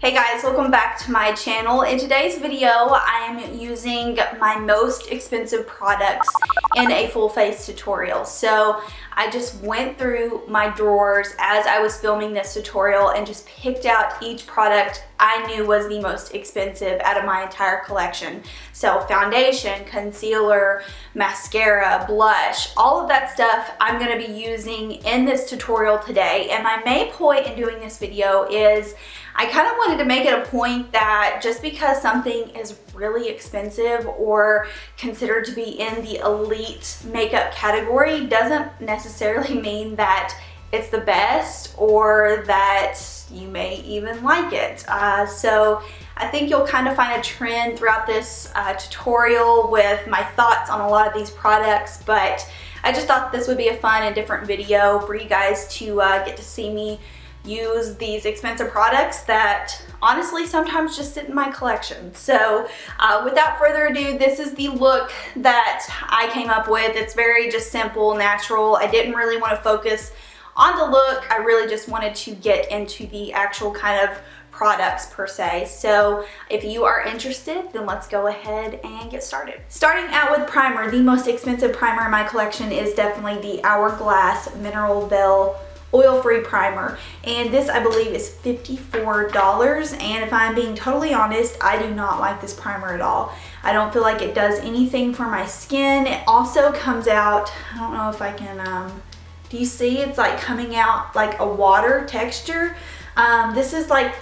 Hey guys, welcome back to my channel. In today's video, I am using my most expensive products in a full face tutorial. So I just went through my drawers as I was filming this tutorial and just picked out each product I knew was the most expensive out of my entire collection. So foundation, concealer, mascara, blush, all of that stuff I'm going to be using in this tutorial today. And my main point in doing this video is I kind of wanted to make it a point that just because something is really expensive or considered to be in the elite makeup category doesn't necessarily mean that it's the best or that you may even like it. So I think you'll kind of find a trend throughout this tutorial with my thoughts on a lot of these products, but I just thought this would be a fun and different video for you guys to get to see me use these expensive products that honestly sometimes just sit in my collection. So without further ado, this is the look that I came up with. It's very just simple, natural. I didn't really want to focus on the look. I really just wanted to get into the actual kind of products per se. So if you are interested, then let's go ahead and get started. Starting out with primer, the most expensive primer in my collection is definitely the Hourglass Mineral Veil oil-free primer, and this I believe is $54, and if I'm being totally honest, I do not like this primer at all. I don't feel like it does anything for my skin. It also comes out, I don't know if I can, do you see it's like coming out like a water texture? This is like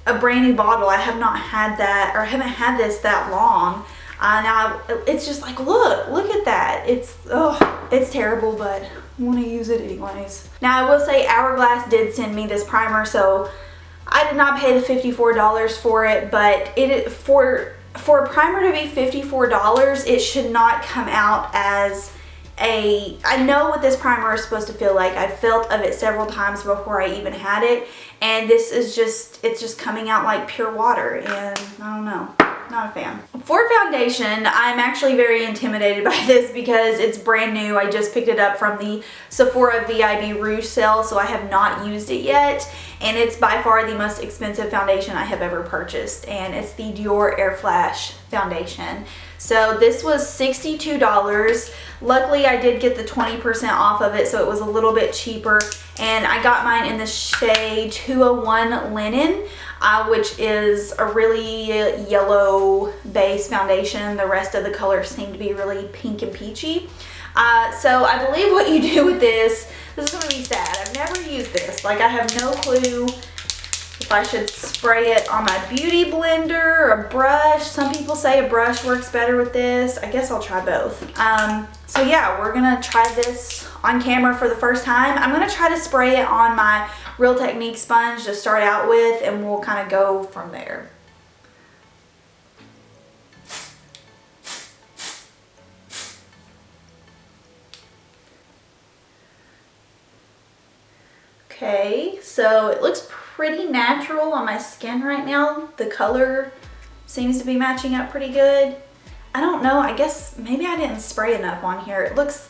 a brand new bottle. I have not had that, or I haven't had this that long. Now it's just like, look at that. It's terrible, but I want to use it anyways. Now I will say Hourglass did send me this primer, so I did not pay the $54 for it, but for a primer to be $54, it should not come out as I know what this primer is supposed to feel like. I've felt of it several times before I even had it, and this is it's just coming out like pure water, and I don't know. Not a fan. For foundation, I'm actually very intimidated by this because it's brand new. I just picked it up from the Sephora VIB Rouge sale, so I have not used it yet. And it's by far the most expensive foundation I have ever purchased. And it's the Dior Air Flash foundation. So this was $62. Luckily, I did get the 20% off of it, so it was a little bit cheaper. And I got mine in the shade 201 Linen, which is a really yellow base foundation. The rest of the colors seem to be really pink and peachy. So I believe what you do with this is going to be sad. I've never used this. Like, I have no clue if I should spray it on my beauty blender or a brush. Some people say a brush works better with this. I guess I'll try both. So yeah, we're gonna try this on camera for the first time. I'm gonna try to spray it on my Real Technique sponge to start out with, and we'll kind of go from there. Okay, so it looks pretty natural on my skin right now. The color seems to be matching up pretty good. I don't know, I guess maybe I didn't spray enough on here. It looks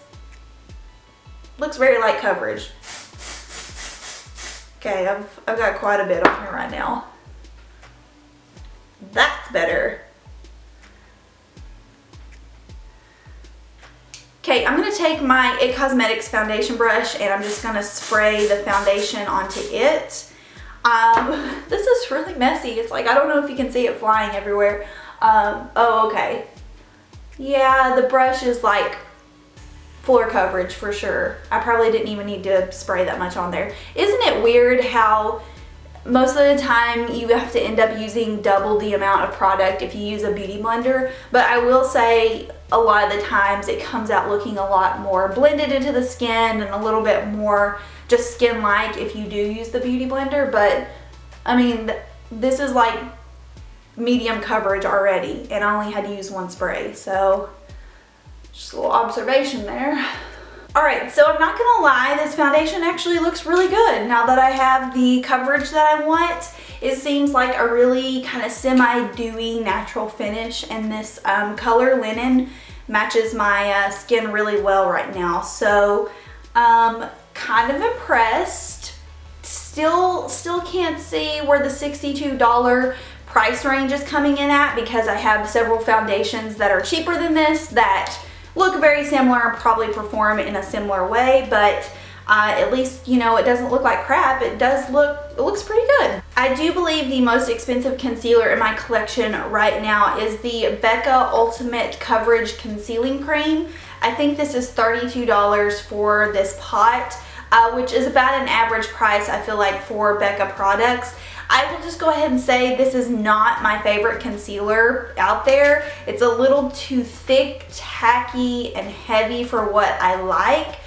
very light coverage. Okay, I've got quite a bit on here right now. That's better. Okay, I'm gonna take my IT Cosmetics foundation brush and I'm just gonna spray the foundation onto it. This is really messy. It's like, I don't know if you can see it flying everywhere. Oh, okay. Yeah, the brush is like floor coverage for sure. I probably didn't even need to spray that much on there. Isn't it weird how most of the time you have to end up using double the amount of product if you use a beauty blender? But I will say a lot of the times it comes out looking a lot more blended into the skin and a little bit more just skin-like if you do use the beauty blender. But I mean, this is like medium coverage already, and I only had to use one spray, so just a little observation there. Alright, so I'm not gonna lie, this foundation actually looks really good. Now that I have the coverage that I want, it seems like a really kind of semi-dewy natural finish, and this color Linen matches my skin really well right now. So kind of impressed. still can't see where the $62 price range is coming in at, because I have several foundations that are cheaper than this that look very similar and probably perform in a similar way, but at least, you know, it doesn't look like crap. It looks pretty good. I do believe the most expensive concealer in my collection right now is the Becca Ultimate Coverage Concealing Cream. I think this is $32 for this pot, which is about an average price, I feel like, for Becca products. I will just go ahead and say this is not my favorite concealer out there. It's a little too thick, tacky, and heavy for what I like.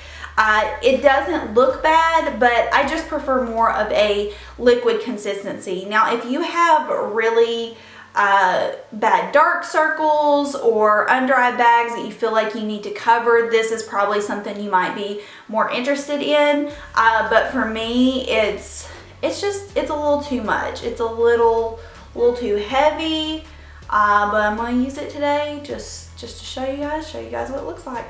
It doesn't look bad, but I just prefer more of a liquid consistency. Now, if you have really bad dark circles or under eye bags that you feel like you need to cover, this is probably something you might be more interested in. But for me, it's a little too much. It's a little too heavy. But I'm gonna use it today just to show you guys what it looks like.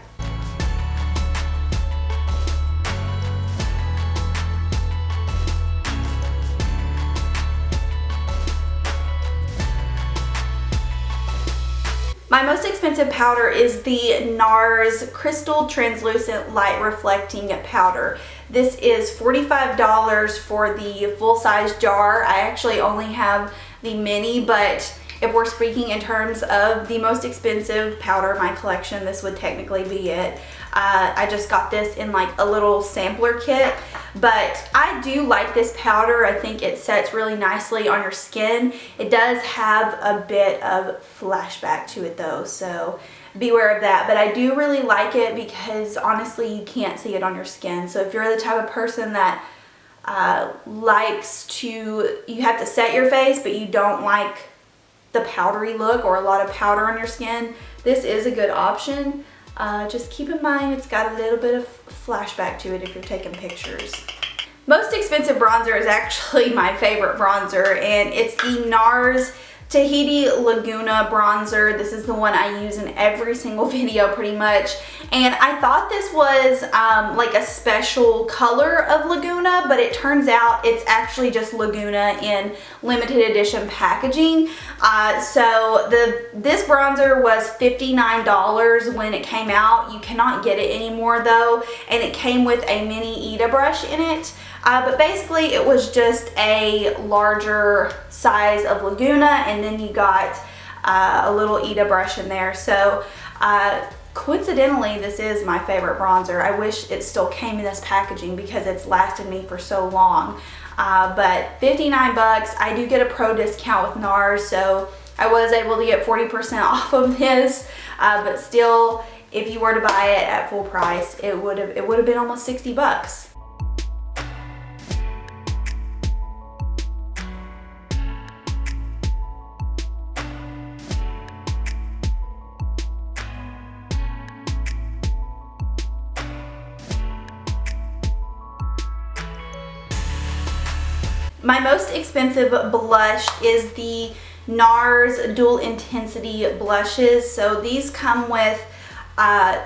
My most expensive powder is the NARS Crystal Translucent Light Reflecting Powder. This is $45 for the full-size jar. I actually only have the mini, but if we're speaking in terms of the most expensive powder in my collection, this would technically be it. I just got this in like a little sampler kit, but I do like this powder. I think it sets really nicely on your skin. It does have a bit of flashback to it though, so beware of that. But I do really like it because honestly you can't see it on your skin. So if you're the type of person that likes to, you have to set your face but you don't like the powdery look or a lot of powder on your skin, this is a good option. Just keep in mind it's got a little bit of flashback to it if you're taking pictures. Most expensive bronzer is actually my favorite bronzer, and it's the NARS Tahiti Laguna bronzer. This is the one I use in every single video pretty much, and I thought this was like a special color of Laguna, but it turns out it's actually just Laguna in limited edition packaging. So this bronzer was $59 when it came out. You cannot get it anymore though, and it came with a mini Ita brush in it. But basically it was just a larger size of Laguna, and then you got a little Ita brush in there. So coincidentally, this is my favorite bronzer. I wish it still came in this packaging because it's lasted me for so long. But 59 bucks. I do get a pro discount with NARS, so I was able to get 40% off of this. But still, if you were to buy it at full price, it would have been almost 60 bucks. My most expensive blush is the NARS Dual Intensity blushes. So these come with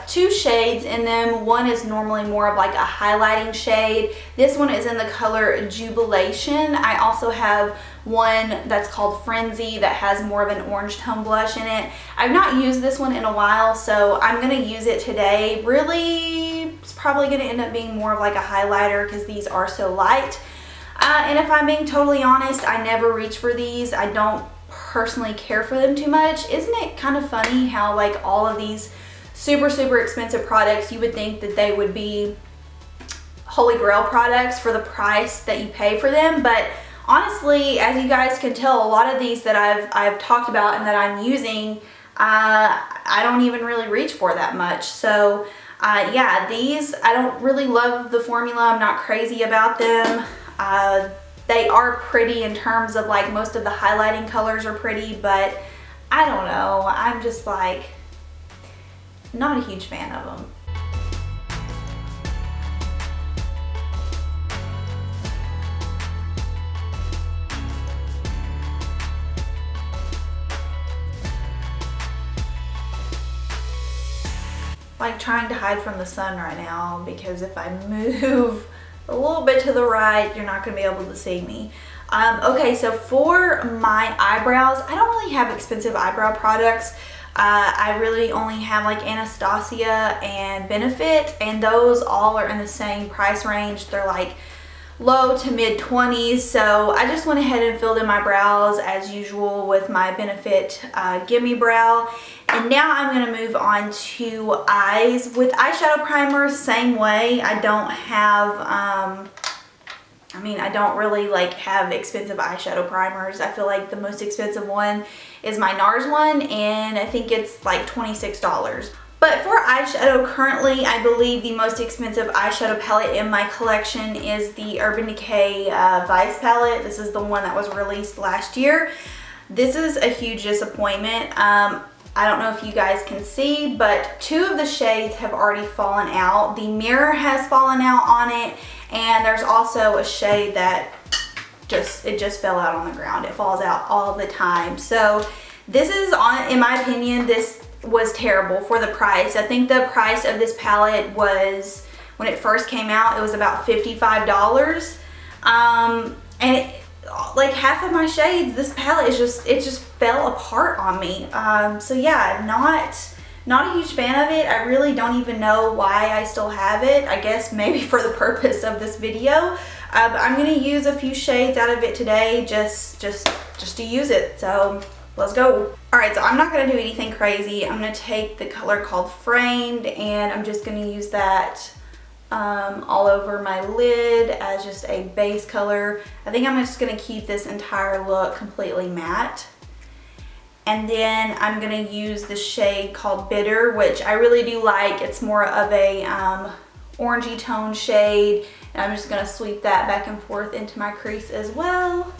two shades in them. One is normally more of like a highlighting shade. This one is in the color Jubilation. I also have one that's called Frenzy that has more of an orange tone blush in it. I've not used this one in a while, so I'm going to use it today. Really, it's probably going to end up being more of like a highlighter because these are so light. And if I'm being totally honest, I never reach for these. I don't personally care for them too much. Isn't it kind of funny how like all of these super expensive products, you would think that they would be holy grail products for the price that you pay for them, but honestly, as you guys can tell, a lot of these that I've talked about and that I'm using, I don't even really reach for that much. So yeah, these, I don't really love the formula. I'm not crazy about them. They are pretty in terms of like most of the highlighting colors are pretty, but I don't know. I'm just like not a huge fan of them. Like trying to hide from the sun right now because if I move a little bit to the right. You're not going to be able to see me. Okay, so for my eyebrows, I don't really have expensive eyebrow products. I really only have like Anastasia and Benefit, and those all are in the same price range. They're like low to mid 20s. So I just went ahead and filled in my brows as usual with my Benefit Gimme Brow. And now I'm going to move on to eyes. With eyeshadow primers, same way. I don't have, I don't really like have expensive eyeshadow primers. I feel like the most expensive one is my NARS one, and I think it's like $26. But for eyeshadow, currently I believe the most expensive eyeshadow palette in my collection is the Urban Decay Vice palette. This is the one that was released last year. This is a huge disappointment. I don't know if you guys can see, but 2 of the shades have already fallen out. The mirror has fallen out on it, and there's also a shade that just fell out on the ground. It falls out all the time. So this is, in my opinion, this was terrible for the price. I think the price of this palette was, when it first came out, it was about $55. And like half of my shades, this palette is it just fell apart on me. So yeah, not a huge fan of it. I really don't even know why I still have it. I guess maybe for the purpose of this video. But I'm gonna use a few shades out of it today just to use it. So let's go. All right, so I'm not gonna do anything crazy. I'm gonna take the color called Framed, and I'm just gonna use that all over my lid as just a base color. I think I'm just gonna keep this entire look completely matte. And then I'm gonna use the shade called Bitter, which I really do like. It's more of a orangey tone shade. And I'm just gonna sweep that back and forth into my crease as well.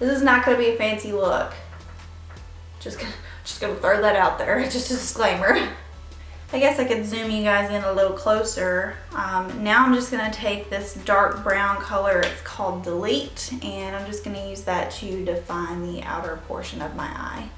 This is not gonna be a fancy look. Just gonna throw that out there, just a disclaimer. I guess I could zoom you guys in a little closer. Now I'm just gonna take this dark brown color, it's called Delete, and I'm just gonna use that to define the outer portion of my eye.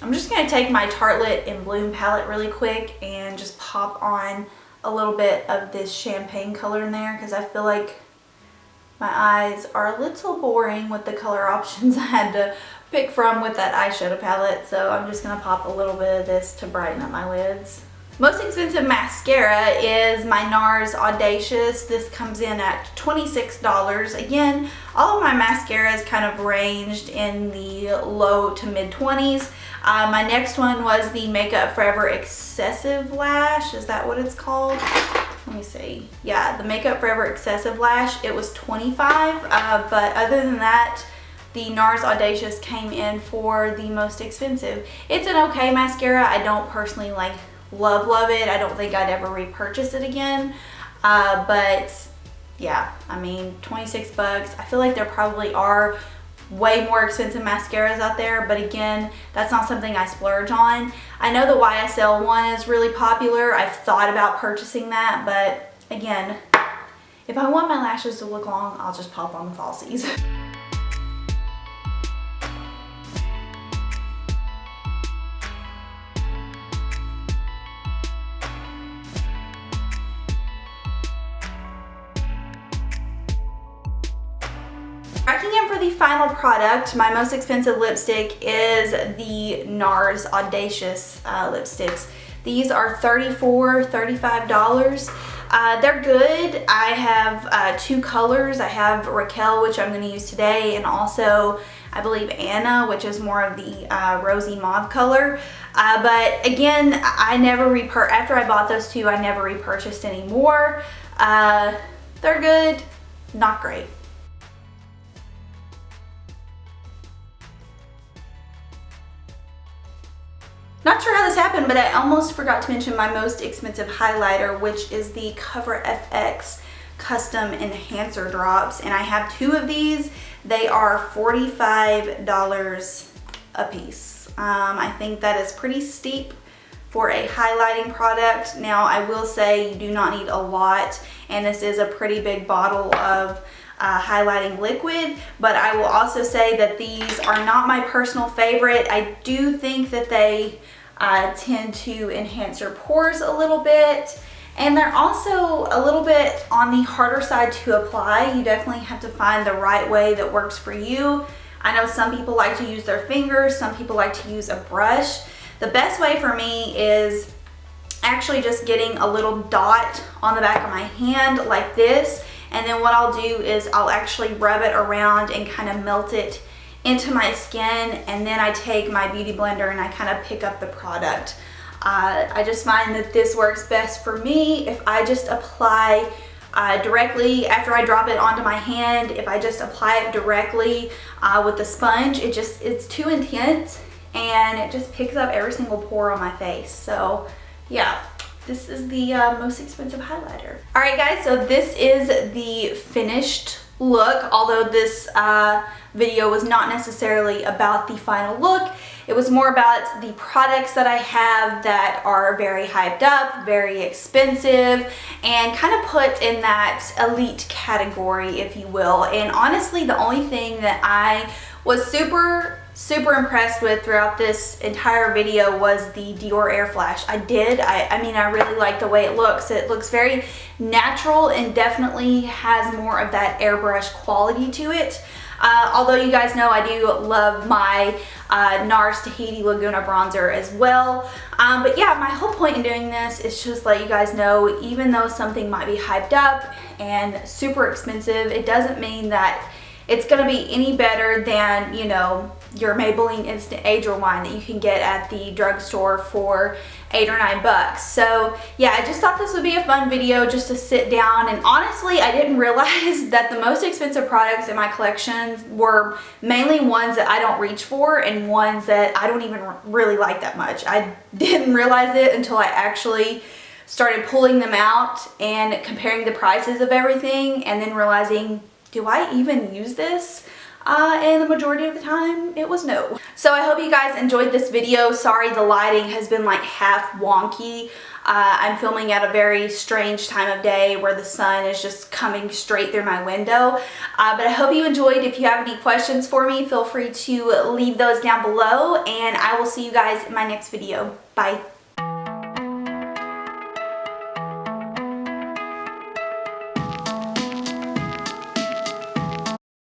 I'm just going to take my Tartelette in Bloom palette really quick and just pop on a little bit of this champagne color in there, because I feel like my eyes are a little boring with the color options I had to pick from with that eyeshadow palette. So I'm just going to pop a little bit of this to brighten up my lids. Most expensive mascara is my NARS Audacious. This comes in at $26. Again, all of my mascaras kind of ranged in the low to mid 20s. My next one was the Makeup Forever Excessive Lash. Is that what it's called? Let me see. Yeah, the Makeup Forever Excessive Lash. It was $25. But other than that, the NARS Audacious came in for the most expensive. It's an okay mascara. I don't personally like love it. I don't think I'd ever repurchase it again. But yeah, I mean, 26 bucks. I feel like there probably are way more expensive mascaras out there, but again, that's not something I splurge on. I know the YSL one is really popular. I've thought about purchasing that, but again, if I want my lashes to look long, I'll just pop on the falsies. Cracking in for the final product, my most expensive lipstick is the NARS Audacious lipsticks. These are $34, $35. They're good. I have 2 colors. I have Raquel, which I'm going to use today, and also I believe Anna, which is more of the rosy mauve color. But again, I never after I bought those 2, I never repurchased any more. They're good, not great. Not sure how this happened, but I almost forgot to mention my most expensive highlighter, which is the Cover FX custom enhancer drops, and I have 2 of these. They are $45 a piece. I think that is pretty steep for a highlighting product. Now I will say you do not need a lot, and this is a pretty big bottle of highlighting liquid, but I will also say that these are not my personal favorite. I do think that they tend to enhance your pores a little bit, and they're also a little bit on the harder side to apply. You definitely have to find the right way that works for you. I know some people like to use their fingers, some people like to use a brush. The best way for me is actually just getting a little dot on the back of my hand like this, and then what I'll do is I'll actually rub it around and kind of melt it into my skin, and then I take my beauty blender and I kind of pick up the product. I just find that this works best for me if I just apply directly after I drop it onto my hand. If I just apply it directly with the sponge, it's too intense and it just picks up every single pore on my face. So yeah, this is the most expensive highlighter. All right guys, so this is the finished look. Although this video was not necessarily about the final look, it was more about the products that I have that are very hyped up, very expensive, and kind of put in that elite category, if you will. And honestly, the only thing that I was super impressed with throughout this entire video was the Dior Air Flash. I mean, I really like the way it looks. It looks very natural and definitely has more of that airbrush quality to it. Although you guys know I do love my NARS Tahiti Laguna bronzer as well. But yeah, my whole point in doing this is just let you guys know, even though something might be hyped up and super expensive, it doesn't mean that it's gonna be any better than, you know, your Maybelline Instant Age Rewind that you can get at the drugstore for $8 or $9. So yeah, I just thought this would be a fun video just to sit down, and honestly I didn't realize that the most expensive products in my collection were mainly ones that I don't reach for and ones that I don't even really like that much. I didn't realize it until I actually started pulling them out and comparing the prices of everything, and then realizing, do I even use this? And the majority of the time it was no. So I hope you guys enjoyed this video. Sorry the lighting has been like half wonky. I'm filming at a very strange time of day where the sun is just coming straight through my window. But I hope you enjoyed. If you have any questions for me, feel free to leave those down below, and I will see you guys in my next video. Bye.